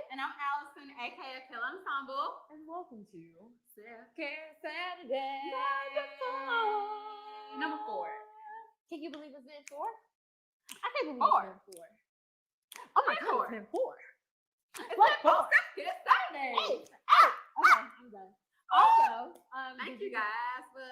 And I'm Allison, aka Kill Ensemble. And welcome to Self Care Saturday. Number 4. Can you believe it's been 4? I can't believe Four. it's been 4. Oh my god, it's been 4. It's What been for? Self Care Saturday. Hey, okay, I'm done. Also, Thank did you guys for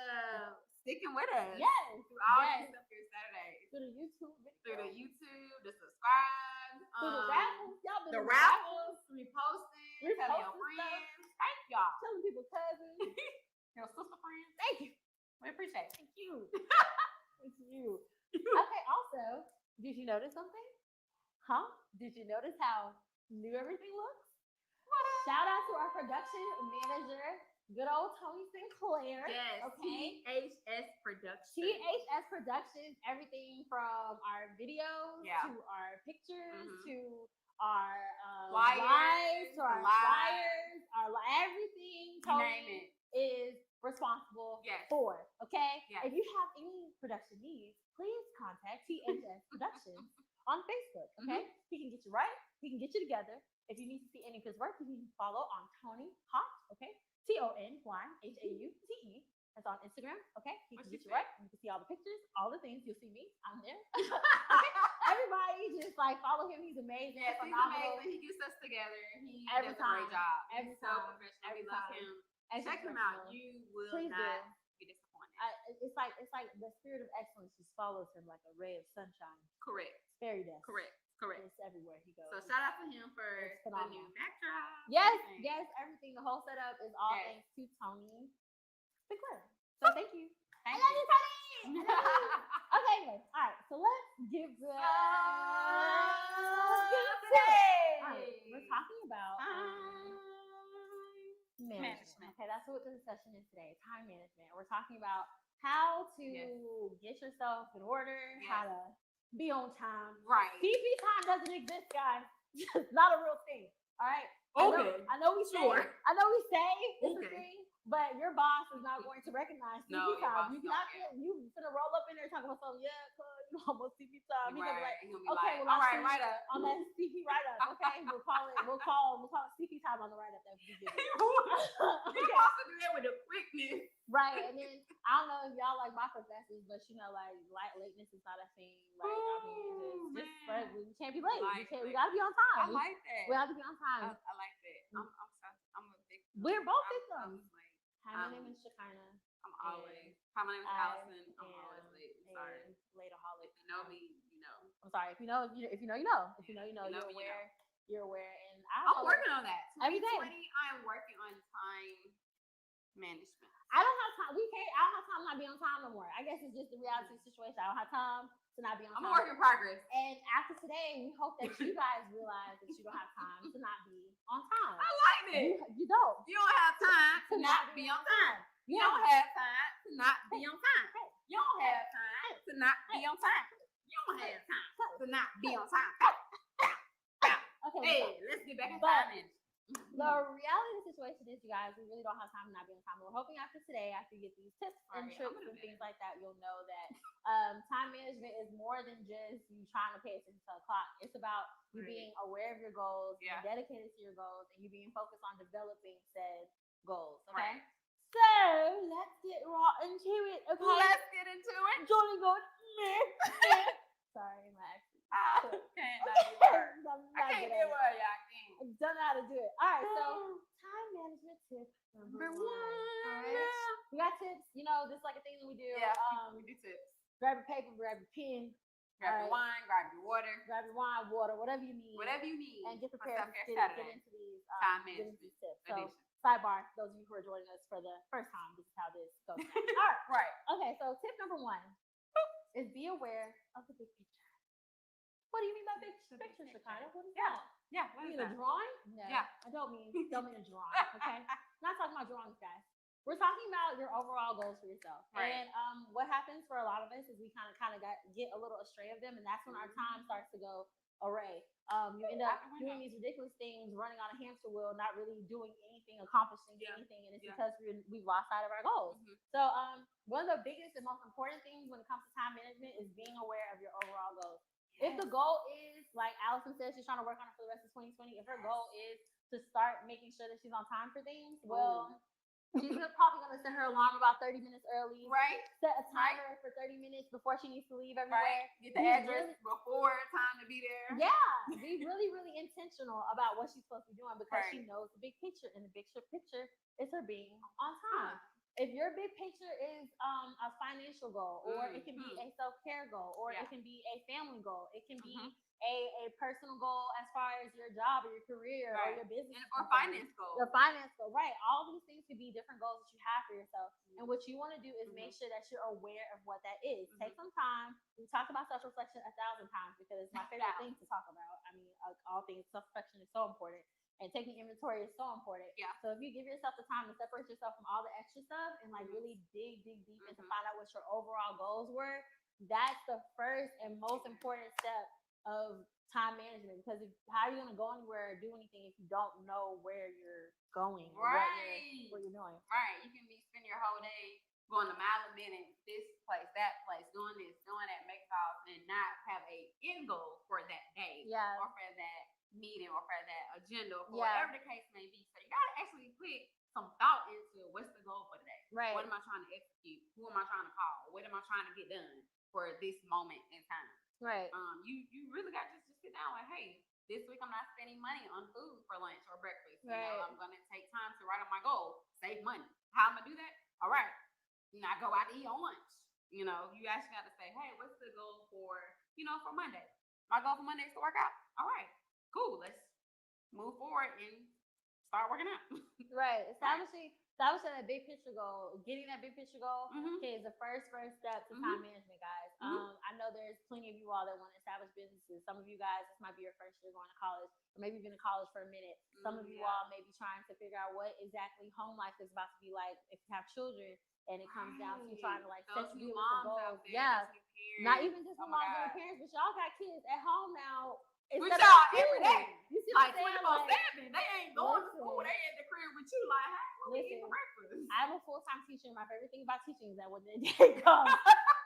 sticking with us. Yes, Through all yes. these Self Care Saturdays. Through the YouTube video, Through the YouTube, the subscribe, through the raffles, y'all been the doing raffles, reposting, telling your Reposting stuff. friends. Thank y'all. telling people cousins. Your sister friends. Thank you. We appreciate it. Thank you. It's you. Okay, also, did you notice something? Huh? Did you notice how new everything looks? Shout out to our production manager, good old Tony Sinclair. Yes. Okay. THS Productions. THS Productions, everything from our videos Yeah. to our pictures Mhm. to our Flyers, lives, to our lives. flyers, everything. You Tony name it. is responsible Yes. for. Okay. Yes. If you have any production needs, please contact THS Productions on Facebook. Okay. Mm-hmm. He can get you right. He can get you together. If you need to see any of his work, you can follow on Tony Hot. Okay. TonyHaute. That's on Instagram. Okay. He can What's get you your right. You can see all the pictures, all the things. You'll see me. I'm there. Okay. Everybody just like follow him. He's amazing. Yes, he's phenomenal. amazing. He gets us together. He Every does a great time. job. Every He's so time. professional. Every We love time. him. As Check him out. You will Please not do. be disappointed. It's like the spirit of excellence just follows him like a ray of sunshine. Correct. It's fairy dust. Correct. It's everywhere he goes. So shout out to him for It's the phenomenal. new backdrop. Yes, everything. yes, everything. The whole setup is all Yes. thanks to Tony Sinclair. So thank you. Thank I love you. you, Tony. I love you. Okay, anyway, all right. So let's give the. All right, we're talking about management. Okay, that's what the discussion is today. Time management. We're talking about how to get yourself in order, how to be on time. Right. TV time doesn't exist, guys. It's not a real thing. All right. Okay. I know we say. Sure. I know we say it's a Okay. thing, but your boss is not going to recognize TV No, your time. boss You don't not care. you finna roll up in there talking about something. Yeah, cause you almost TV time. He's gonna be like, Right. He'll be okay, like, well, all I'll right, see right up. on that CP write up. Okay, we'll call it CP time on the write up that we give you. He wants to do that with the quickness. Right, and then I don't know if y'all like my professors, but you know, like lateness is not a thing. Like I mean, just man. we can't be late. Like We gotta be on time. I like that. We have to be on time. I like that. I'm a victim. We're both I'm victims. late. Hi, my name is Shekinah. I'm always. Hi, my name is Allison. I'm am always late. I'm sorry. Lateaholic. If you know me, you know. I'm sorry. If you know, you know, you know. If you know, you know. You know You're me, you aware. know. You're aware. And I'm working on that. Every day. 2020, I am working on time management. I don't have time. I don't have time to not be on time no more. I guess it's just the reality situation. I don't have time to not be on I'm time. a work in progress. And after today, we hope that you guys realize that you don't have time to not be on time. I like it. You don't. You don't have time to not be on time. You don't have time to not be on time. You don't have time to not be on time. You don't have time to not be on time. Okay. Hey, let's get back in But- time management. The reality of the situation is, you guys, we really don't have time to not be on time. We're hoping after today, after you get these tips and Right, I'm tricks gonna and do things like that, you'll know that time management is more than just you trying to pay attention to a clock. It's about you Right. being aware of your goals, Yeah. being dedicated to your goals, and you being focused on developing said goals. Okay. Right. So let's get raw into it. Okay. Let's get into it. Johnny going. Sorry, my accent. Can't not be worse. I'm I not can't good get at it. word, y'all. I can't. I don't know how to do it. All right, so time management tip number one. All right, we got tips. You know, this is like a thing that we do. Yeah, we do tips. Grab your paper, grab your pen, Grab your wine, grab your water, grab your wine, water, whatever you need, whatever you need. and get for prepared to Self-Care get Saturday. into these Time get into these tips. So, edition. sidebar, those of you who are joining us for the first time, this is how this goes. All right. Right. Okay, so tip number one is be aware of the big picture. What do you mean by big The big picture, picture. Shekinah? What is Yeah. that? Yeah. You What is mean a that? drawing? No. Yeah. I don't mean a drawing, okay? I'm not talking about drawings, guys. We're talking about your overall goals for yourself. Right. And what happens for a lot of us is we kind of get a little astray of them, and that's when our time starts to go array. You end up doing these ridiculous things, running on a hamster wheel, not really doing anything, accomplishing anything, and it's because we've lost sight of our goals. So one of the biggest and most important things when it comes to time management is being aware of your overall goals. If the goal is, like Allison said, she's trying to work on it for the rest of 2020, if her goal is to start making sure that she's on time for things, well, she's probably gonna set her alarm about 30 minutes early. Right. Set a timer for 30 minutes before she needs to leave everywhere. Right. Get the address before time to be there. Yeah. Be really, really intentional about what she's supposed to be doing because she knows the big picture, and the big picture is her being on time. If your big picture is a financial goal, or it can be a self-care goal, or it can be a family goal, it can be a personal goal as far as your job or your career or your business or finance goal. Your finance goal, right? All these things could be different goals that you have for yourself. And what you want to do is make sure that you're aware of what that is. Take some time. We talked about self-reflection 1,000 times because it's my favorite thing to talk about. I mean, all things self-reflection is so important. And taking inventory is so important. Yeah. So if you give yourself the time to separate yourself from all the extra stuff and like really dig deep and to find out what your overall goals were, that's the first and most important step of time management. Because how are you going to go anywhere or do anything if you don't know where you're going? Right. What you're doing. Right. You can be spending your whole day going a mile a minute, this place, that place, doing this, doing that, make calls, and not have a end goal for that day. Yeah. Or for that meeting, or for that agenda, or for whatever the case may be. So you gotta actually put some thought into what's the goal for today. Right. What am I trying to execute? Who am I trying to call? What am I trying to get done for this moment in time? Right. You really got to just sit down like, hey, this week I'm not spending money on food for lunch or breakfast. Right. You know, I'm gonna take time to write on my goal, save money. How am I do that? All right. Not go out to eat on lunch. You know, you actually got to say, hey, what's the goal for Monday? My goal for Monday is to work out. All right. Cool, let's move forward and start working out. Right. Establishing that big picture goal, getting that big picture goal, is the first step to time management, guys. I know there's plenty of you all that want to establish businesses. Some of you guys, this might be your first year going to college, or maybe you've been in college for a minute. Some of you all may be trying to figure out what exactly home life is about to be like if you have children, and it comes down to trying to like set your goals. Yeah. Not even just the moms and the parents, but y'all got kids at home now. With y'all every day. You see like what I'm saying? 24/7. They ain't going to school. They at the crib with you like, hey, what we eating for breakfast? I'm a full-time teacher. My favorite thing about teaching is that when the day comes,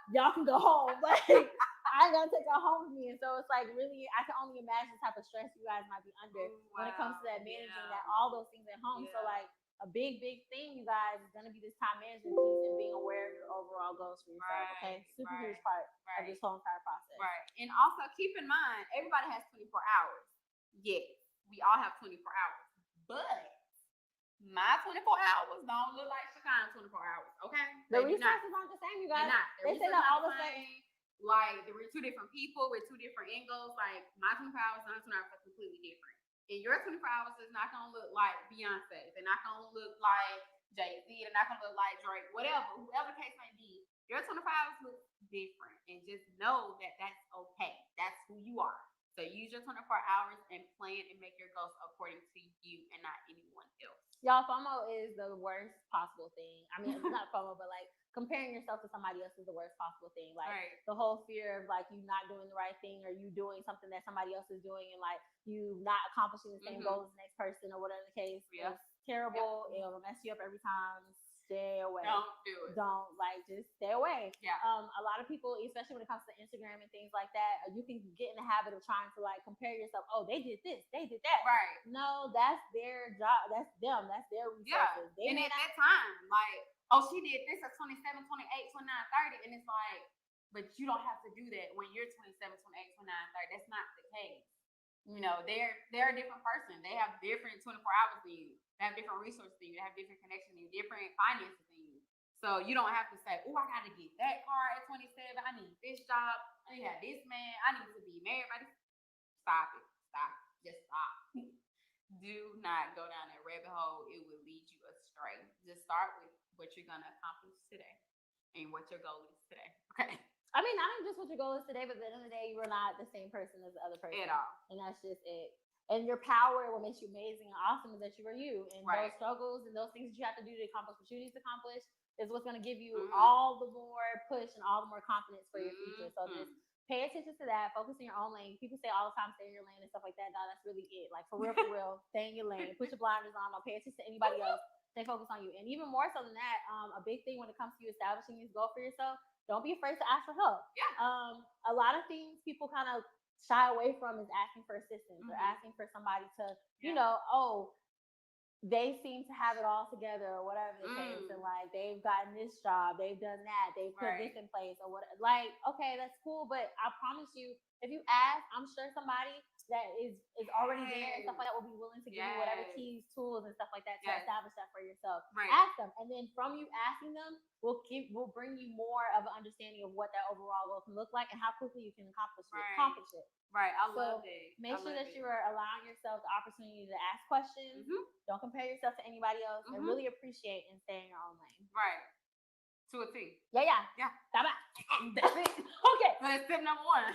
y'all can go home. Like, I ain't gonna take y'all home with me. And so it's like really, I can only imagine the type of stress you guys might be under when it comes to that managing that all those things at home. So like a big thing, you guys, is gonna be this time management piece and being aware of your overall goals for yourself. Okay, super huge part of this whole entire process. Right, and also keep in mind, everybody has 24 hours. Yes, we all have 24 hours, but my 24 hours don't look like Shakana's 24 hours. Okay, the resources aren't the same, you guys. They say that all the same. Like we're two different people with two different angles. Like my 24 hours and my 24 hours are completely different. And your 24 hours is not gonna look like Beyonce. They're not gonna look like Jay-Z. They're not gonna look like Drake. Whoever the case may be, your 24 hours look different. And just know that that's okay. That's who you are. So use your 24 hours and plan and make your goals according to you and not anyone else. Y'all, FOMO is the worst possible thing. I mean, it's not FOMO, but like comparing yourself to somebody else is the worst possible thing. Like the whole fear of like you not doing the right thing, or you doing something that somebody else is doing, and like you not accomplishing the same goal as the next person, or whatever the case. It's terrible. It'll mess you up every time. Stay away. Don't do it. Don't just stay away. Yeah. A lot of people, especially when it comes to Instagram and things like that, you can get in the habit of trying to like compare yourself. Oh, they did this, they did that. Right. No, that's their job. That's them. That's their resources. Yeah. And at that time, like, oh, she did this at 27, 28, 29, 30. And it's like, but you don't have to do that when you're 27, 28, 29, 30. That's not the case. You know, they're a different person. They have different 24 hours than you. They have different resources than you. They have different connections than you, different finances than you. So you don't have to say, oh, I got to get that car at 27. I need this job. I need to have this man. I need to be married by this. Stop it. Stop. Just stop. Do not go down that rabbit hole. It will lead you astray. Just start with what you're going to accomplish today and what your goal is today. Okay. I mean, not even just what your goal is today, but at the end of the day, you are not the same person as the other person. At all. And that's just it. And your power, what makes you amazing and awesome, is that you are you. And those struggles and those things that you have to do to accomplish what you need to accomplish is what's going to give you all the more push and all the more confidence for your future. So just pay attention to that. Focus in your own lane. People say all the time, stay in your lane and stuff like that. No, that's really it. Like, for real, stay in your lane. Put your blinders on. Don't pay attention to anybody else. Stay focused on you. And even more so than that, a big thing when it comes to you establishing these goals for yourself, don't be afraid to ask for help. Yeah. A lot of things people kind of shy away from is asking for assistance or asking for somebody to, you know, oh, they seem to have it all together or whatever the case, and like they've gotten this job, they've done that, they've put this in place or what. Like, okay, that's cool, but I promise you, if you ask, I'm sure somebody that is already there and stuff like that will be willing to give you whatever keys, tools, and stuff like that to establish that for yourself. Ask them, and then from you asking them, we'll bring you more of an understanding of what that overall goal can look like and how quickly you can accomplish it. Right, I love it. Make sure that you are allowing yourself the opportunity to ask questions. Don't compare yourself to anybody else, and really appreciate and stay in your own lane. Right. To a T. Yeah. Bye-bye. That's it. Okay. So that's step number one.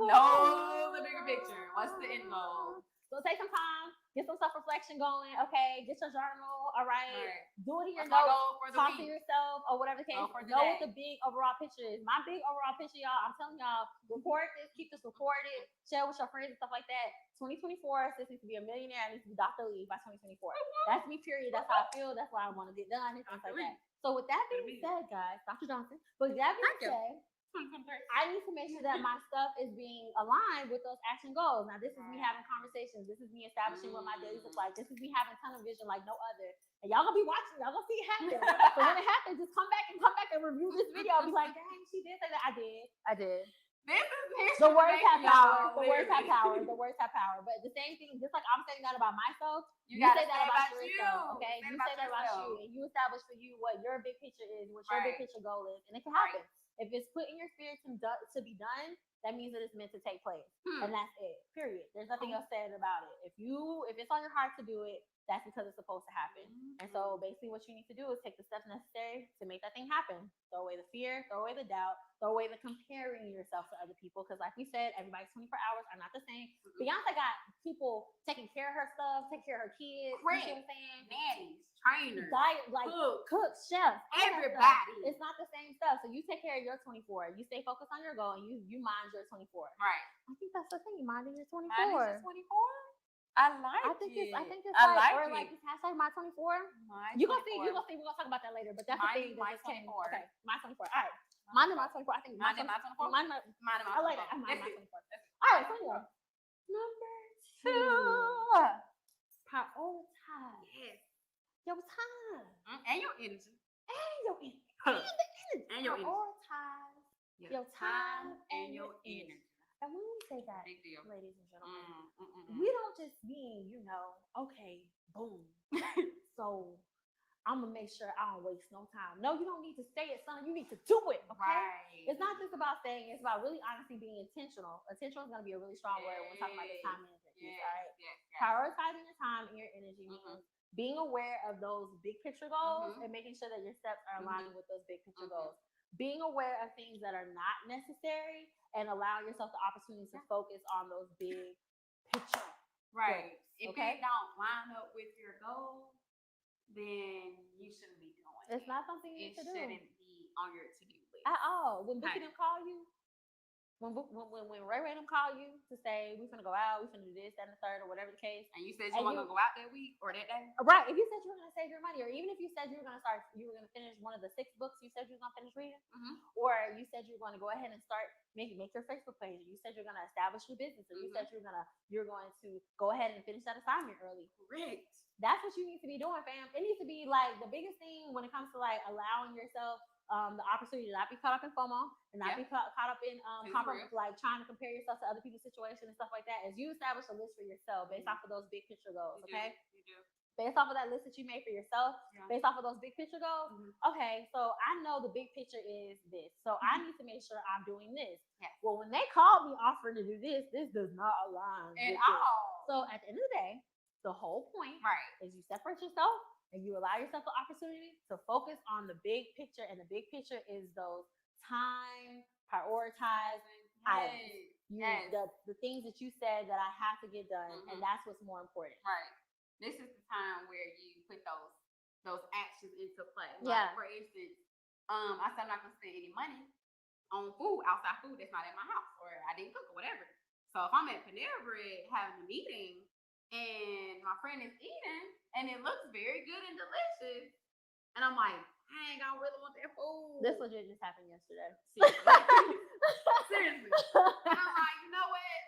Know the bigger picture. What's the end goal? So take some time, get some self-reflection going, okay? Get your journal, all right? Do it in your What's my notes, goal for the talk to week? yourself, or whatever the case. Goal for the Know day. what the big overall picture is. My big overall picture, y'all, I'm telling y'all, record this, keep this recorded, share with your friends and stuff like that. 2024, sis needs to be a millionaire, I need to be Dr. Lee by 2024. That's me, period. That's how I feel. That's what I want to get done and things like that. So with that being said, guys, Dr. Johnson, with that being said, I need to make sure that my stuff is being aligned with those action goals. Now, this is me having conversations. This is me establishing what my days look like. This is me having tunnel vision like no other. And y'all gonna be watching. Y'all gonna see it happen. So when it happens, just come back and review this video. I'll be like, dang, she did say that. I did. This is the words have power. The words have power. The words have power. But the same thing, just like I'm saying that about myself, you say that about yourself. Okay, you say that about you, and you establish for you what your big picture is, what your big picture goal is, and it can happen. If it's put in your spirit to be done, that means that it's meant to take place, and that's it. Period. There's nothing else said about it. If it's on your heart to do it, that's because it's supposed to happen. And so basically, what you need to do is take the steps necessary to make that thing happen. Throw away the fear, throw away the doubt, throw away the comparing yourself to other people. Because like we said, everybody's 24 hours are not the same. Beyonce got people taking care of her stuff, taking care of her kids. You know what I'm saying? Nannies, trainers, diet, like cooks, chefs, everybody. It's not the same stuff. So you take care of your 24. You stay focused on your goal, and you mind your 24. Right. I think that's the thing. You minding your 24. Mine is 24. I think it's like this hashtag my 24. You gonna see. We're gonna talk about that later. But that's the thing. My 24. Okay, my 24. All right. Mine is my 24. I think mine is my 24. Mine is my 24. I like that. Mine is my 24. All right. So anyway, number 2. Prioritize. Yes. Your time. And your energy. And your energy. Prioritize your time and your energy. And when we say that, ladies and gentlemen, we don't just mean, okay, boom. So I'm going to make sure I don't waste no time. No, you don't need to say it, son. You need to do it, okay? Right. It's not just about saying, it's about really honestly being intentional. Intentional is going to be a really strong word when we're talking about this time management piece, all right? Prioritizing your time and your energy means being aware of those big picture goals and making sure that your steps are aligning with those big picture goals. Being aware of things that are not necessary and allowing yourself the opportunity to focus on those big picture. Right. If it don't line up with your goal, then you shouldn't be doing it. It's not something you need to do. It shouldn't be on your to-do list. At all. When Bookie them call you, when Ray them call you to say, we finna go out, we finna do this, that, and the third, or whatever the case. And you said you weren't gonna go out that week or that day? Right. If you said you were gonna save your money, or even if you said you were gonna finish one of the 6 books you said you were gonna finish reading, or you said you were gonna go ahead and start make your Facebook page, or you said you're gonna establish your business, or you said you're going to go ahead and finish that assignment early. Correct. That's what you need to be doing, fam. It needs to be like the biggest thing when it comes to like allowing yourself the opportunity to not be caught up in FOMO and not be caught up in like trying to compare yourself to other people's situation and stuff like that. Is you establish a list for yourself based off of those big picture goals, okay? You do. Based off of that list that you made for yourself, based off of those big picture goals. Okay, so I know the big picture is this, so I need to make sure I'm doing this. Well, when they called me offering to do this does not align at with all. So at the end of the day, the whole point is you separate yourself and you allow yourself the opportunity to focus on the big picture, and the big picture is those time prioritizing items. The things that you said that I have to get done, and that's what's more important. Right. This is the time where you put those actions into play. Like, for instance, I said I'm not gonna spend any money on food, outside food that's not in my house, or I didn't cook or whatever. So if I'm at Panera Bread having a meeting and my friend is eating and it looks very good and delicious, and I'm like, dang, I really want that food. This legit just happened yesterday. Seriously. And I'm like, you know what?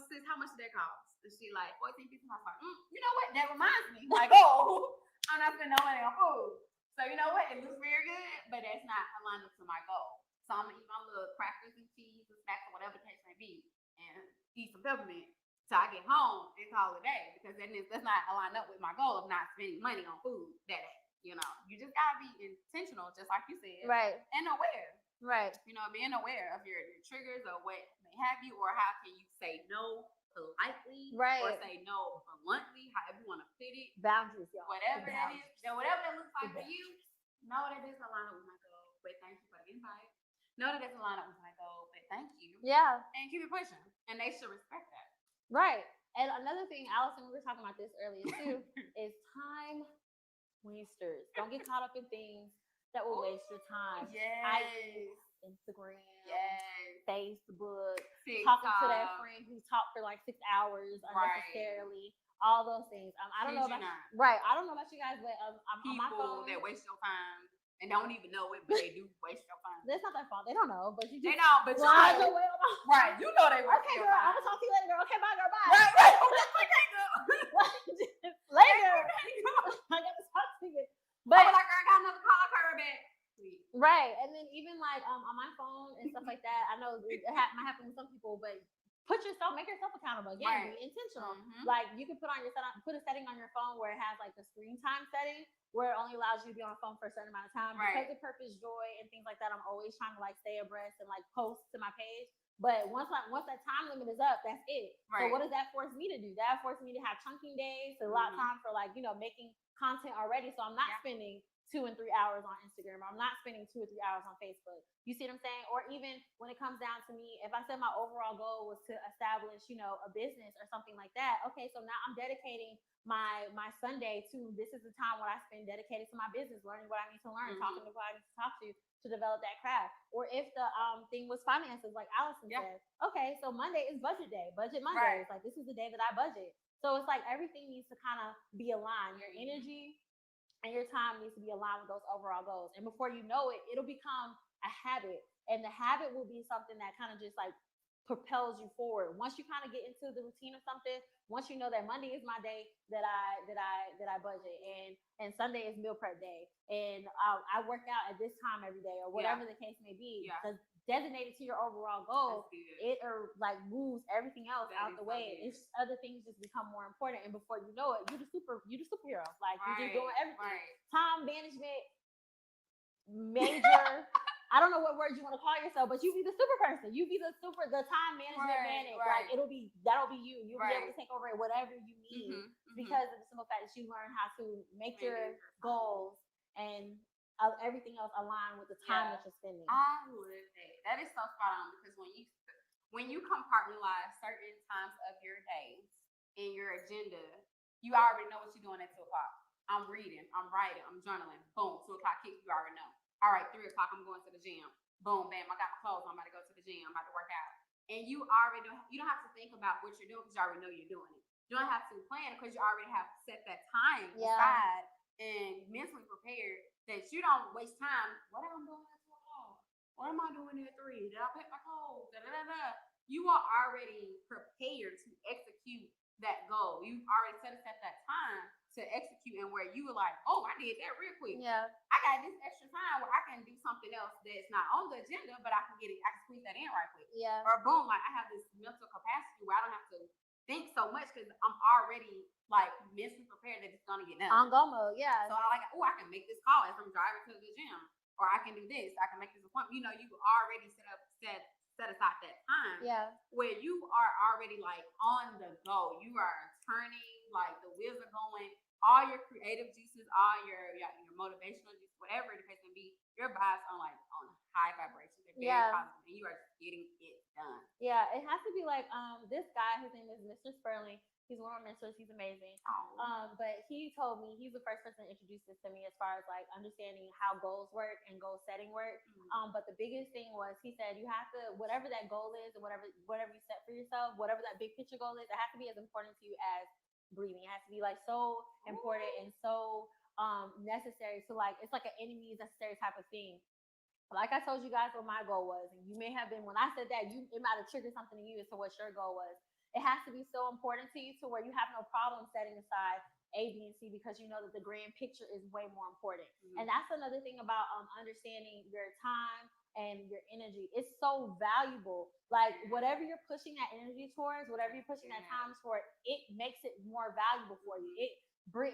sis, how much did that cost? And she like, 14.50. I was like, you know what? That reminds me. Like, oh, I'm not spending no money on food. So you know what? It looks very good, but that's not aligned up to my goal. So I'm gonna eat my little crackers and cheese and snacks or whatever the case may be, and eat some peppermint till I get home and call it a day, because that's not aligned up with my goal of not spending money on food that day. You know, you just gotta be intentional, just like you said, Right. and aware. Right. You know, being aware of your triggers or what may have you, or how can you say no politely, Right. or say no bluntly, however you want to put it. Boundaries, y'all. Whatever that is, whatever that looks like The for you, know that this align up with my goal. But thank you for the invite. Know that this align up with my goal. But thank you. Yeah. And keep it pushing. And they should respect that. Right. And another thing, Allison, we were talking about this earlier too, is time wasters. Don't get caught up in things that will waste your time. Yes. Instagram. Yes. Facebook. TikTok. Talking to that friend who talked for like 6 hours unnecessarily. Right. All those things. I don't know about right. I don't know about you guys, but I'm people on my phone that waste your time and don't even know it, but they do waste your time. That's not their fault. They don't know, but you just they don't. But you know, right? You know they waste okay, your girl. time. I'm gonna talk to you later, girl. Okay, bye, girl. Bye. Right. Okay, girl. Later. I gotta talk to you. But like, girl, I got another call. Call her back. Right, and then even like on my phone and stuff like that. I know it might happen with some people, but make yourself accountable. Again, be intentional. Mm-hmm. Like you can put a setting on your phone where it has like the screen time setting, where it only allows you to be on a phone for a certain amount of time. Right. Because of Purpose Joy and things like that, I'm always trying to like stay abreast and like post to my page. But once that time limit is up, that's it. Right. So what does that force me to do? That forces me to have chunking days, to allow time for like, making content already. So I'm not spending 2 and 3 hours on Instagram. I'm not spending 2 or 3 hours on Facebook. You see what I'm saying? Or even when it comes down to me, if I said my overall goal was to establish, a business or something like that. Okay, so now I'm dedicating my Sunday to, this is the time when I spend dedicated to my business, learning what I need to learn, talking to who I need to talk to develop that craft. Or if the thing was finances, like Allison said, okay, so Monday is budget day, budget Monday. It's like, this is the day that I budget. So it's like everything needs to kind of be aligned. Your energy and your time needs to be aligned with those overall goals. And before you know it, it'll become a habit. And the habit will be something that kind of just like propels you forward. Once you kind of get into the routine of something, once you know that Monday is my day that I budget, and Sunday is meal prep day, and I work out at this time every day, or whatever the case may be, because designated to your overall goal, it like moves everything else out the way. It's other things just become more important, and before you know it, you're the superhero. Like you're just doing everything. Time management, major. I don't know what words you want to call yourself, but you be the super person. You be the time management manic. Like that'll be you. You'll be able to take over whatever you need because of the simple fact that you learn how to make your goals and everything else align with the time that you're spending. I love that. That is so spot on, because when you compartmentalize certain times of your day in your agenda, you already know what you're doing at 2 o'clock. I'm reading, I'm writing, I'm journaling. Boom, 2 o'clock hits, you already know. All right, 3 o'clock, I'm going to the gym. Boom, bam, I got my clothes. I'm about to go to the gym. I'm about to work out. And you don't have to think about what you're doing, because you already know you're doing it. You don't have to plan, because you already have set that time aside and mentally prepared that you don't waste time. What am I doing at 2 o'clock? What am I doing at 3? Did I pick my clothes? You are already prepared to execute that goal. You've already set aside that time to execute, and where you were like, oh, I did that real quick. Yeah. I got this extra time where I can do something else that's not on the agenda, but I can squeeze that in right quick. Yeah. Or boom, like I have this mental capacity where I don't have to think so much, because I'm already like mentally prepared that it's gonna get done. On go mode, yeah. So I I can make this call as I'm driving to the gym, or I can do this. I can make this appointment. You already set aside that time. Yeah. Where you are already like on the go. You are turning, like the wheels are going. All your creative juices, all your motivational juices, whatever the case may be, your vibes are like on high vibrations. They're very positive, and you are getting it done. Yeah, it has to be like this guy. His name is Mr. Sperling. He's one of my mentors. He's amazing. But he told me, he's the first person to introduce this to me as far as like understanding how goals work and goal setting work. But the biggest thing was, he said you have to, whatever that goal is, or whatever you set for yourself, whatever that big picture goal is, it has to be as important to you as breathing. It has to be like so important and so necessary. So like it's like an enemy is necessary type of thing. Like I told you guys what my goal was, and you may have been, when I said that, it might have triggered something in you as to what your goal was. it has to be so important to you to where you have no problem setting aside A, B, and C because you know that the grand picture is way more important. And that's another thing about understanding your time and your energy. It's so valuable. Like whatever you're pushing that energy towards, whatever you're pushing that time toward, it makes it more valuable for you. It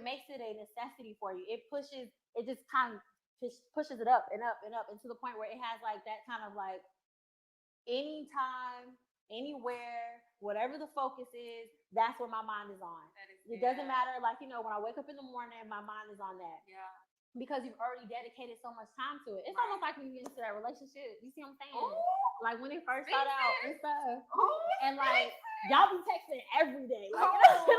makes it a necessity for you. It just kind of pushes it up and up and up, and to the point where it has like that kind of like anytime, anywhere, whatever the focus is, that's what my mind is on. It doesn't matter, like, you know, when I wake up in the morning, my mind is on that. Yeah. Because you've already dedicated so much time to it. It's almost like when you get into that relationship. You see what I'm saying? Ooh, like when it first started out and stuff. Ooh, and like y'all be texting every day. Like it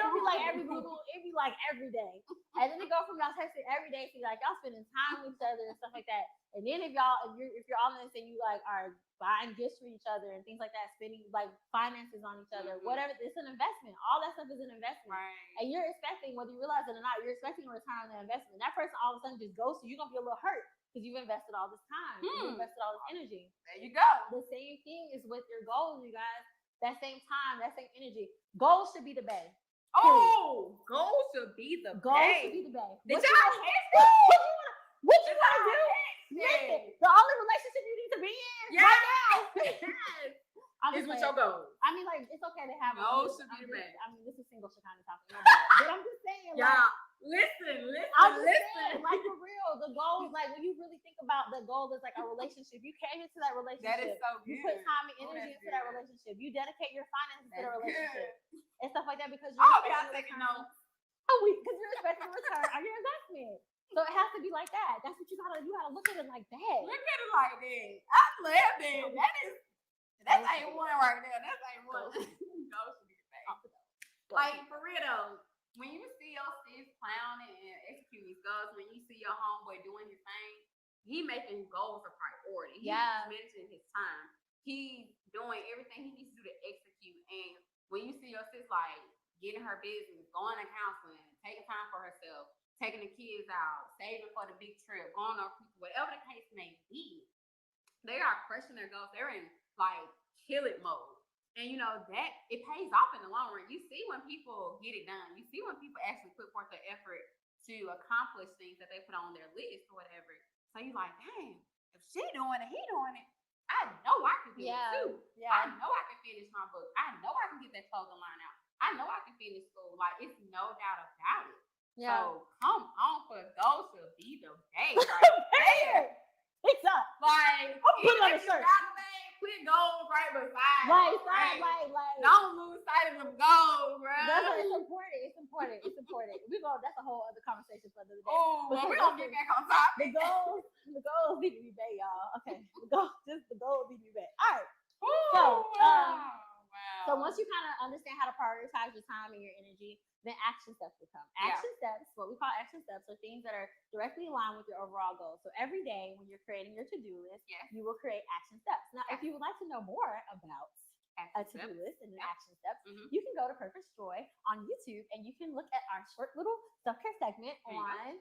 don't be like every blue moon, it be like every day. And then it go from y'all texting every day to like y'all spending time with each other and stuff like that. And then if you're all in this and you like are buying gifts for each other and things like that, spending like finances on each other, whatever, it's an investment. All that stuff is an investment. Right. And you're expecting, whether you realize it or not, you're expecting a return on that investment. That person all of a sudden just goes to you, you're gonna be a little hurt because you've invested all this time, you've invested all this energy. There you go. The same thing is with your goals, you guys. That same time, that same energy. Goals should be the bay. Oh, goals should be the Goals bay. should be the bay. Did y'all hit that? What you want to do? Listen, the only relationship you need to be in right now is with your goals. I mean, like, it's okay to have goals should be the bay. I mean, this is single Chicago talking, but I'm just saying, y'all, like, listen. Like, for real, the goals, like, when you really think about the goal is like a relationship, you came into that relationship. That is so good. You put time and energy into that relationship. You dedicate your finances to the relationship and stuff like that because you're taking notes. Because you're expecting a return on your investment. So it has to be like that. That's what you gotta look at it like that. Look at it like that. I love that. That's A1 right there. That's A1. Goals should be the bay. Like, for real though, when you see your sis clowning and executing his goals, when you see your homeboy doing his thing, he making goals a priority. He's managing his time. He's doing everything he needs to do to execute. And when you see your sis like getting her business, going to counseling, taking time for herself, taking the kids out, saving for the big trip, going on cruise, whatever the case may be, they are crushing their goals. They're in like kill it mode. And you know that it pays off in the long run. You see when people get it done. You see when people actually put forth the effort to accomplish things that they put on their list or whatever. So you're like, dang, if she doing it, he doing it. I know I can do it too. Yeah. I know I can finish my book. I know I can get that clothing line out. I know I can finish school. Like, it's no doubt about it. Yeah. So come on, for those to be the day right there. It's up. Like, I'm putting on a shirt. Put goals right beside. Like. Don't lose sight of them goals, bro. It's important. That's a whole other conversation for the day. Oh, well, we're gonna get back on topic. The goals need to be big, y'all. Okay. The goals need to be big. All right. Ooh, wow. So once you kind of understand how to prioritize your time and your energy, then action steps will come. Action steps, what we call action steps, are things that are directly aligned with your overall goals. So every day when you're creating your to-do list, you will create action steps. Now, if you would like to know more about a to-do list and an action steps, you can go to Purpose Joy on YouTube and you can look at our short little self-care segment on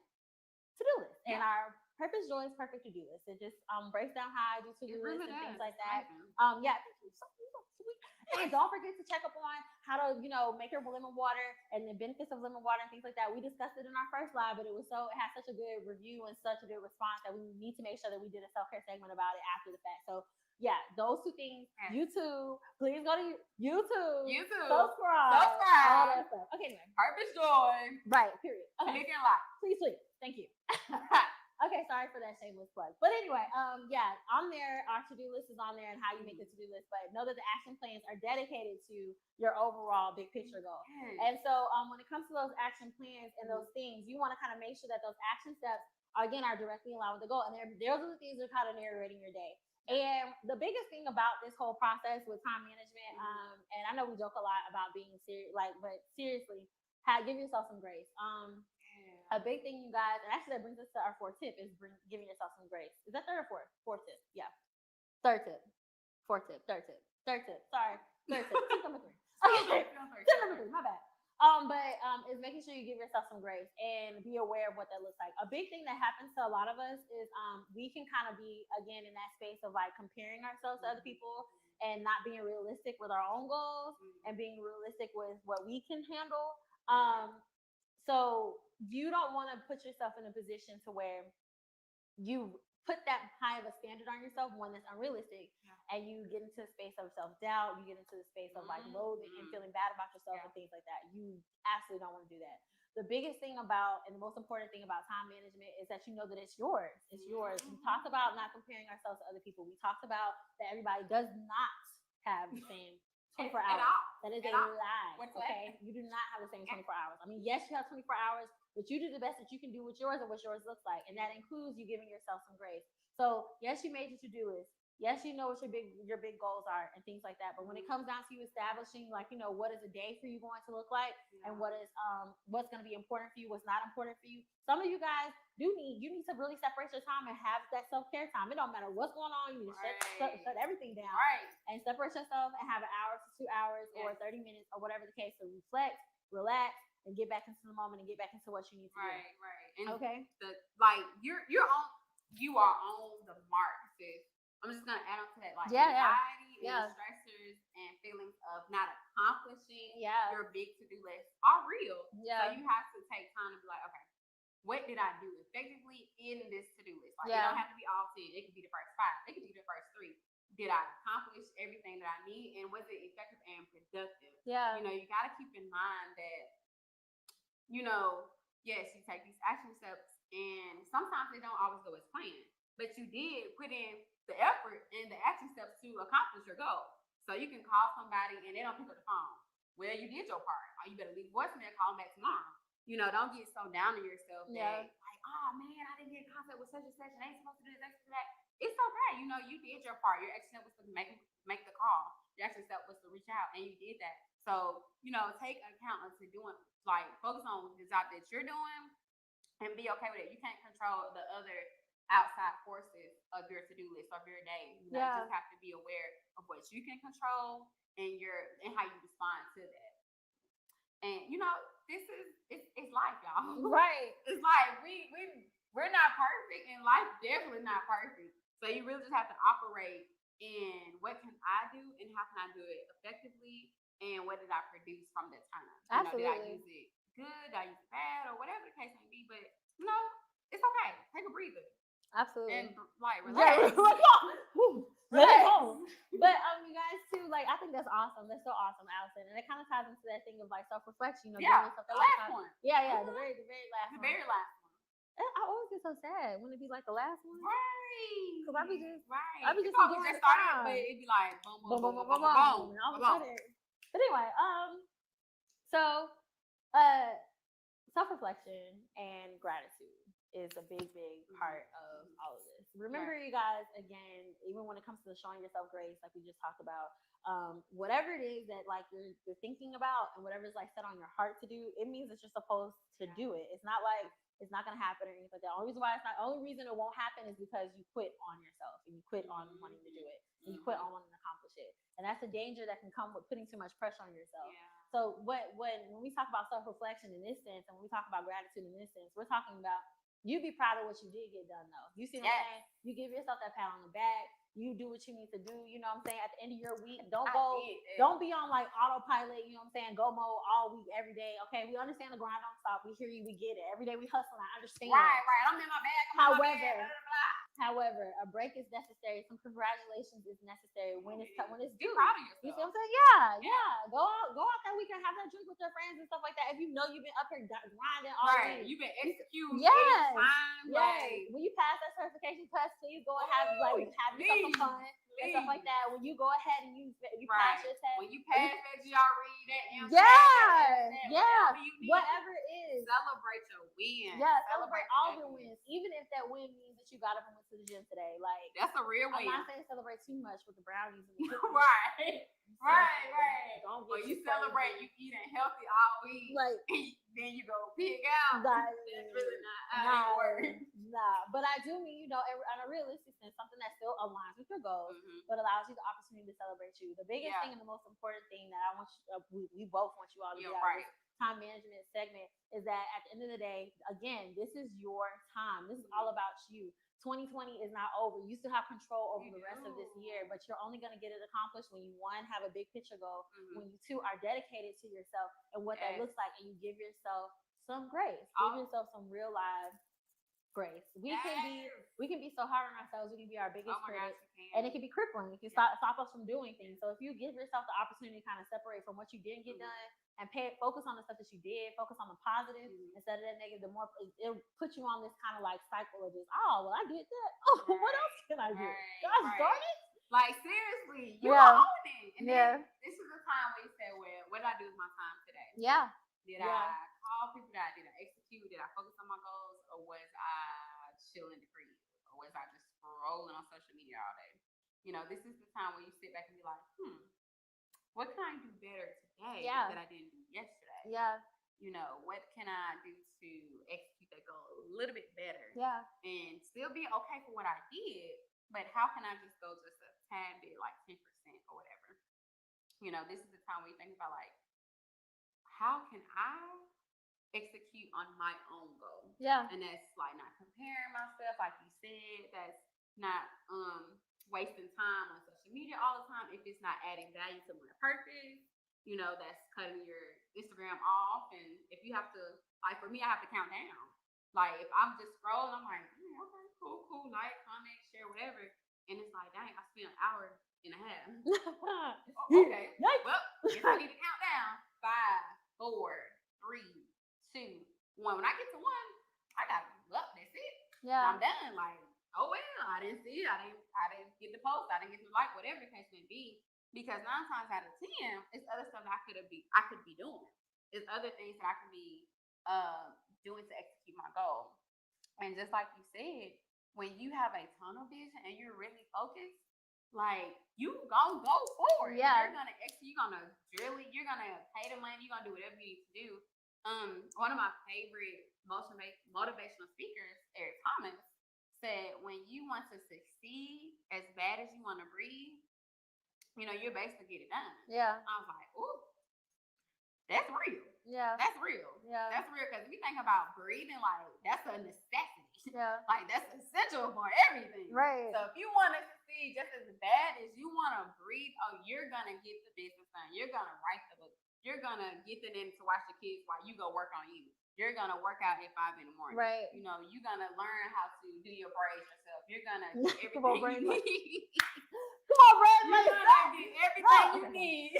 to-do list. And our Purpose Joy is perfect to-do list. It just breaks down how I do to-do lists and things like that. And don't forget to check up on how to, make your lemon water and the benefits of lemon water and things like that. We discussed it in our first live, but it had such a good review and such a good response that we need to make sure that we did a self-care segment about it after the fact. So yeah, those two things. YouTube, please go to YouTube. Subscribe. All that stuff. Okay, anyway. Purpose Joy. Right, period. Okay. Click and like. Please. Thank you. Okay, sorry for that shameless plug. But anyway, on there, our to-do list is on there and how you make the to-do list. But know that the action plans are dedicated to your overall big picture goal. And so when it comes to those action plans and those things, you want to kind of make sure that those action steps are directly aligned with the goal. And those are the things that are kind of narrating your day. And the biggest thing about this whole process with time management, and I know we joke a lot about being serious, but seriously, give yourself some grace. A big thing, you guys, and actually that brings us to our fourth tip, is giving yourself some grace. Is that third or fourth? Fourth tip. Yeah. Third tip. Fourth tip. Third tip. Sorry. Third tip. Tip number 3. Okay. Tip number 3. My bad. Is making sure you give yourself some grace and be aware of what that looks like. A big thing that happens to a lot of us is we can kind of be, again, in that space of like comparing ourselves to other people and not being realistic with our own goals and being realistic with what we can handle. So you don't want to put yourself in a position to where you put that high of a standard on yourself, one that's unrealistic, and you get into a space of self-doubt, you get into the space of like loathing and feeling bad about yourself and things like that. You absolutely don't want to do that. The biggest thing about, and the most important thing about time management is that you know that it's yours. It's yours. We talked about not comparing ourselves to other people. We talked about that everybody does not have the same 24 hours. That is a lie. Okay, you do not have the same 24 hours. I mean, yes, you have 24 hours, but you do the best that you can do with yours and what yours looks like, and that includes you giving yourself some grace. So yes, you made your to-do list. Yes, you know what your big goals are and things like that. But when it comes down to you establishing, like, you know, what is a day for you going to look like, and what is what's going to be important for you, what's not important for you. Some of you guys you need to really separate your time and have that self-care time. It don't matter what's going on. You need to shut everything down and separate yourself and have an hour to 2 hours or 30 minutes or whatever the case to reflect, relax, and get back into the moment and get back into what you need to do. Right. And okay. You are on the mark, sis. I'm just gonna add on to that, like anxiety and stressors and feelings of not accomplishing your big to-do list are real. So you have to take time to be like, okay, what did I do effectively in this to-do list? Like it don't have to be all 10. It could be the first 5. It could be the first 3. Did I accomplish everything that I need, and was it effective and productive? Yeah. You know, you gotta keep in mind that, you know, yes, you take these action steps, and sometimes they don't always go as planned, but you did put in the effort and the action steps to accomplish your goal. So you can call somebody and they don't pick up the phone. Well, you did your part. You better leave voicemail, call them back tomorrow. You know, don't get so down on yourself that like, oh man, I didn't get in contact with such and such, and I ain't supposed to do this, ain't supposed to do that. It's okay. You know, you did your part. Your action step was to make the call. Your action step was to reach out, and you did that. So, you know, take account of doing, like, focus on the job that you're doing and be okay with it. You can't control the other outside forces of your to-do list of your day. You know, you just have to be aware of what you can control and how you respond to that. And you know, it's life, y'all. Right. It's like we're not perfect, and life definitely not perfect. So you really just have to operate in what can I do and how can I do it effectively, and what did I produce from that time? Absolutely. You know, did I use it good? Did I use it bad? Or whatever the case may be. But you know, it's okay. Take a breather. Absolutely. And like relax. Let it go. But you guys too, like, I think that's awesome. That's so awesome, Allison. And it kind of ties into that thing of like self-reflection. You know, the last one. Yeah, the very last one. The very last one. I always get so sad when it be like the last one. Right. Because I be just just started, but it'd be like boom, boom, boom, boom, boom, boom, boom. But anyway, so self-reflection and gratitude is a big part of all of this. Remember, you guys, again, even when it comes to showing yourself grace, like we just talked about, whatever it is that like you're thinking about and whatever is like set on your heart to do, it means that you're supposed to do it. It's not like it's not gonna happen or anything like that. The only reason it won't happen is because you quit on yourself and you quit on wanting to do it and you quit on wanting to accomplish it. And that's the danger that can come with putting too much pressure on yourself. So when we talk about self-reflection in this sense, and when we talk about gratitude in this sense, we're talking about you be proud of what you did get done, though. You see what I'm saying? You give yourself that pat on the back. You do what you need to do. You know what I'm saying? At the end of your week, don't be on like autopilot. You know what I'm saying? Go mode all week, every day. Okay, we understand the grind don't stop. We hear you. We get it. Every day we hustle. I understand. Right. I'm in my bag. However, a break is necessary. Some congratulations is necessary when it's due. Be proud of yourself. You see what I'm saying? Yeah. Go out that weekend, have that drink with your friends and stuff like that. If you know you've been up here grinding all week, you've been executing. Yes. Like, when you pass that certification test, please go and have yourself some fun and stuff like that. When you go ahead and you pass your test, when you pass that GRE, that whatever it is, celebrate your wins. Yeah, celebrate all your wins, even if that win means that you got up and went to the gym today. Like, that's a real win. I'm not saying celebrate too much with the brownies and the Right. When you celebrate, you eating healthy all week. Like, then you go pig out. That's really not how it works. But I do mean, on a realistic sense, something that still aligns with your goals, Mhm. but allows you the opportunity to celebrate you. The biggest Yeah. thing and the most important thing that I want we both want you all to Yeah, get out right. of this time management segment is that at the end of the day, again, this is your time. This is all about you. 2020 is not over. You still have control over You the rest of this do. year, but you're only going to get it accomplished when you, one, have a big picture goal, Mhm. when you, two, are dedicated to yourself and what that Yes. looks like, and you give yourself some grace. Oh. Give yourself some real live grace. We can be so hard on ourselves. We can be our biggest Oh my critic, gosh, you and can. it can be crippling. It can Yeah. stop us from doing things. So if you give yourself the opportunity to kind of separate from what you didn't get Mhm. done and focus on the stuff that you did, focus on the positive Mhm. instead of that negative, the more it'll put you on this kind of like cycle of just, oh well, I did that. Oh, what else can I do? Right, Gosh right. darn it. Like seriously, you Yeah. own it. And Yeah. then this is the time where you say, well, what did I do with my time today? Yeah. Did Yeah. I call people? Did I execute? Did I focus on my goals? Or was I chilling the crib? Or was I just scrolling on social media all day? This is the time where you sit back and be like, what can I do better today Yeah. that I didn't do yesterday? Yeah. What can I do to execute that goal a little bit better? Yeah. And still be okay for what I did, but how can I just go just a tad bit, like 10% or whatever? This is the time where you think about like, how can I execute on my own goal? Yeah. And that's like not comparing myself, like you said, that's not wasting time on social media all the time if it's not adding value to my purpose. That's cutting your Instagram off. And if you have to, like for me, I have to count down. Like if I'm just scrolling, I'm like, okay, cool, like, comment, share, whatever. And it's like, dang, I spent an hour and a half. Okay, well, guess I need to count down. 5, 4, 3, 2, 1. When I get to 1, I got up. That's it. Yeah. I'm done. Like, oh well, I didn't see it. I didn't get the post. I didn't get the like, whatever the case may be. Because 9 times out of 10, it's other stuff that I could be doing. It's other things that I could be doing to execute my goal. And just like you said, when you have a tunnel vision and you're really focused, like you gonna go forward. Yeah. You're gonna execute. You're gonna drill it. You're gonna pay the money. You're gonna do whatever you need to do. One of my favorite motivational speakers, Eric Thomas, said, when you want to succeed as bad as you want to breathe, you're basically get it done. Yeah. I was like, ooh, that's real. Yeah. That's real. Yeah. That's real, because if you think about breathing, like that's a necessity. Yeah. Like that's essential for everything. Right. So if you want to succeed just as bad as you want to breathe, you're gonna get the business done. You're gonna write the book. You're gonna get the name to watch the kids while you go work on you. You're gonna work out at 5 in the morning. Right. You're gonna learn how to do your braids yourself. You're gonna get Come on, everything brain. you need. Come on, Brad. You're gonna get everything you need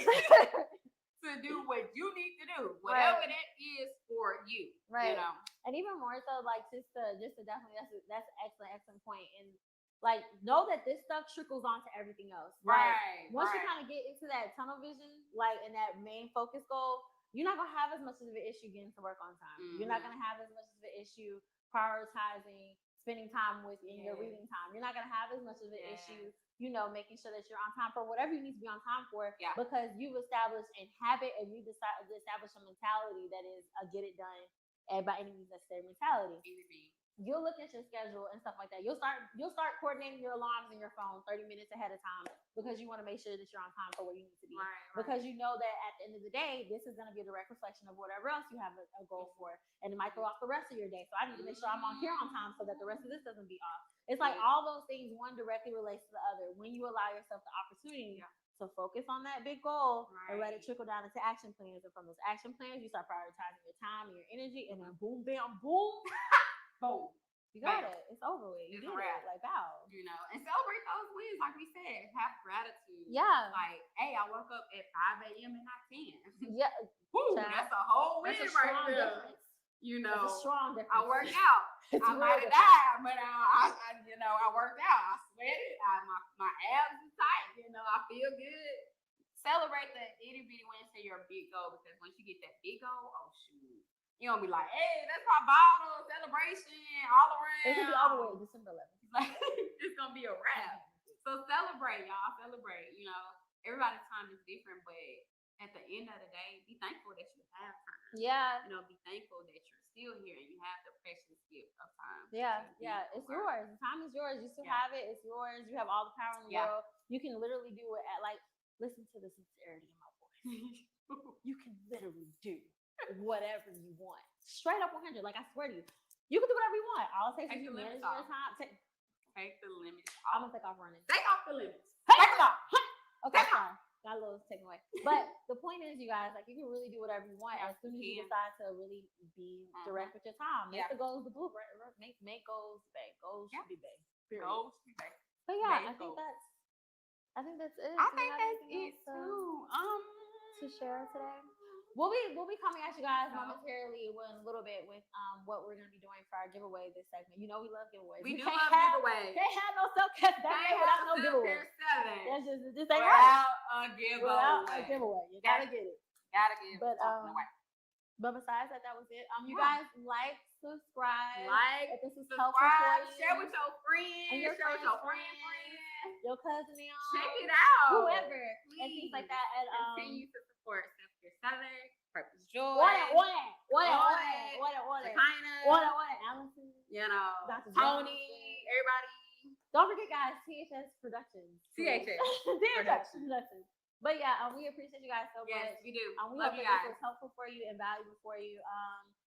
to do what you need to do, whatever that is for you. Right. And even more so, like just to definitely, that's an excellent point. And like, know that this stuff trickles on to everything else. Right. Once you kind of get into that tunnel vision, like in that main focus goal, you're not gonna have as much of an issue getting to work on time. Mm-hmm. You're not gonna have as much of an issue prioritizing spending time in your reading time. You're not gonna have as much of an issue, making sure that you're on time for whatever you need to be on time for, because you've established a habit and you've established a mentality that is a get it done and by any means necessary mentality. You'll look at your schedule and stuff like that. You'll start coordinating your alarms in your phone 30 minutes ahead of time because you want to make sure that you're on time for where you need to be. Right. Because you know that at the end of the day, this is going to be a direct reflection of whatever else you have a goal for, and it might throw off the rest of your day. So I need to make sure I'm on here on time so that the rest of this doesn't be off. It's like all those things, one directly relates to the other. When you allow yourself the opportunity to focus on that big goal and let it trickle down into action plans, and from those action plans, you start prioritizing your time and your energy, and then boom, bam, boom, boom. You got it. It's over with. You did it. Like, wow. And celebrate those wins, like we said. Have gratitude. Yeah. Like, hey, I woke up at 5 a.m. and not 10. Yeah. Woo, that's a whole win right there. Difference. That's a strong difference. I worked out. I might have died, but I worked out. I sweated. My abs is tight. I feel good. Celebrate the itty bitty wins to your big goal, because once you get that big goal, oh shoot. You're going to be like, hey, that's my bottle celebration all around. It's going to be all the way December 11th. It's going to be a wrap. So celebrate, y'all. Celebrate. Everybody's time is different, but at the end of the day, be thankful that you have time. Yeah. You know, be thankful that you're still here and you have the precious gift of time. Yeah, to be yeah, it's alive. yours. The time is yours. You still Yeah. have it. It's yours. You have all the power in the Yeah. world. You can literally do it at like. Listen to the sincerity in my voice. You can literally do whatever you want. Straight up 100. Like I swear to you, you can do whatever you want. All it takes is Take you the limits managing your off. time. Take the limits I'm off. gonna take off running. Take off the limits. Hey! Take them off. Okay, Take sorry. Got a little taken away. But the point is, you guys, like you can really do whatever you want Yeah, as soon as you you can. decide to really be direct with your time. Make Yeah. the goals the blueprint. Make goals big. Goals Yeah. should be big. Period. Goals. Okay. But yeah, Big I think goals. that's it. I Do you think have that's anything it else too. to share today? We'll be coming at you guys No. momentarily in a little bit with what we're gonna be doing for our giveaway this segment. You know we love giveaways. We do can't love have, giveaways. Can't have no self-care Saturday without no giveaway. That's just it ain't right. Without a giveaway. Without a giveaway. You gotta get it. Gotta give But, something away. But besides that was it. You Yeah. guys like, subscribe. Like, if this is helpful for subscribe, you. share with your friends, And your share with your friends' friends. your cousin, Check it out. whoever, and things like that. And Continue to support Self-Care Southern, Purpose Joy, order, Sakina, Allison. you know, Dr. Tony, Johnson. everybody. Don't forget, guys, THS Productions. THS Productions. But yeah, we appreciate you guys so Yes, much. we do. We Love hope you that guys. this was helpful for you and valuable for you.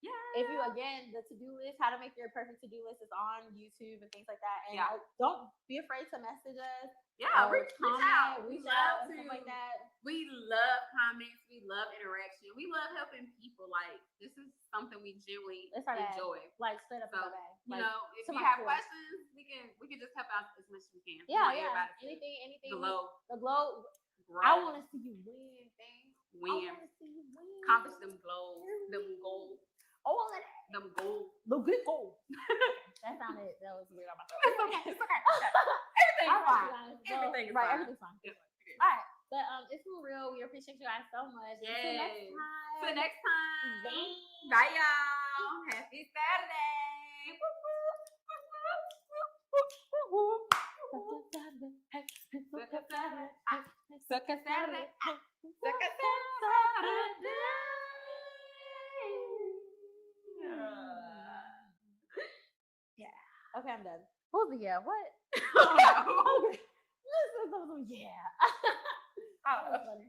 Yeah. If you again, the to-do list, how to make your perfect to-do list is on YouTube and things like that. And Yeah. don't be afraid to message us. Yeah, or reach out. reach We out love and stuff like to. that. We love comments. We love interaction. We love helping people. Like, this is something we genuinely It's our bag. enjoy. Like straight up in So, the bag. You Like, know, if to you my have core. questions, we can just help out as much as we can. We Yeah, want yeah. everybody to Anything. glow, The glow. grow, I want to see you win things. I win, want to see you win. accomplish them goals, them goals, All of that. them goals. The good goal. That was weird on my throat. It's okay. It's okay. Everything's All right, fine. you guys. Everything is right, fine. everything's fine. It is. All right, but it's been real. We appreciate you guys so much. Yes. Until next time. Till next time. Bye. Bye, y'all. Happy Saturday. Woo, woo. Woo, woo. Woo, woo. Sucker Saturday. Sucker Saturday. Sucker Saturday. Yeah. Okay, I'm done. What was the yeah? What? Oh, no. Yeah. Oh, That was funny.